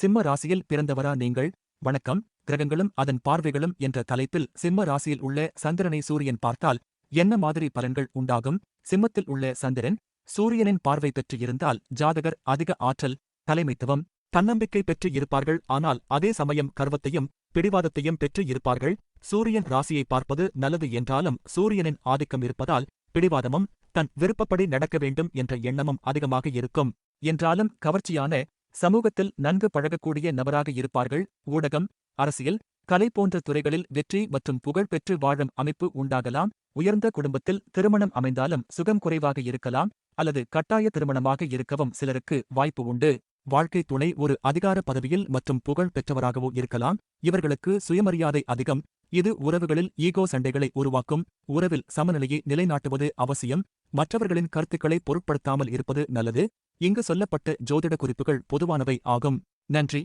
சிம்ம ராசியில் பிறந்தவரா நீங்கள்? வணக்கம். கிரகங்களும் அதன் பார்வைகளும் என்ற தலைப்பில் சிம்ம ராசியில் உள்ள சந்திரனை சூரியன் பார்த்தால் என்ன மாதிரி பலன்கள் உண்டாகும்? சிம்மத்தில் உள்ள சந்திரன் சூரியனின் பார்வை பெற்று இருந்தால் ஜாதகர் அதிக ஆற்றல், தலைமைத்துவம், தன்னம்பிக்கை பெற்று இருப்பார்கள். ஆனால் அதே சமயம் கர்வத்தையும் பிடிவாதத்தையும் பெற்று இருப்பார்கள். சூரியன் ராசியை பார்ப்பது நல்லது என்றாலும் சூரியனின் ஆதிக்கம் இருப்பதால் பிடிவாதமும் தன் விருப்பப்படி நடக்க வேண்டும் என்ற எண்ணமும் அதிகமாக இருக்கும். என்றாலும் கவர்ச்சியான, சமூகத்தில் நன்கு பழகக்கூடிய நபராக இருப்பார்கள். ஊடகம், அரசியல், கலை போன்ற துறைகளில் வெற்றி மற்றும் புகழ் பெற்று வாழும் அமைப்பு உண்டாகலாம். உயர்ந்த குடும்பத்தில் திருமணம் அமைந்தாலும் சுகம் குறைவாக இருக்கலாம், அல்லது கட்டாய திருமணமாக இருக்கவும் சிலருக்கு வாய்ப்பு உண்டு. வாழ்க்கை துணை ஒரு அதிகார பதவியில் மற்றும் புகழ் பெற்றவராகவோ இருக்கலாம். இவர்களுக்கு சுயமரியாதை அதிகம். இது உறவுகளில் ஈகோ சண்டைகளை உருவாக்கும். உறவில் சமநிலையை நிலைநாட்டுவது அவசியம். மற்றவர்களின் கருத்துக்களை பொருட்படுத்தாமல் இருப்பது நல்லது. இங்கு சொல்லப்பட்ட ஜோதிட குறிப்புகள் பொதுவானவை ஆகும். நன்றி.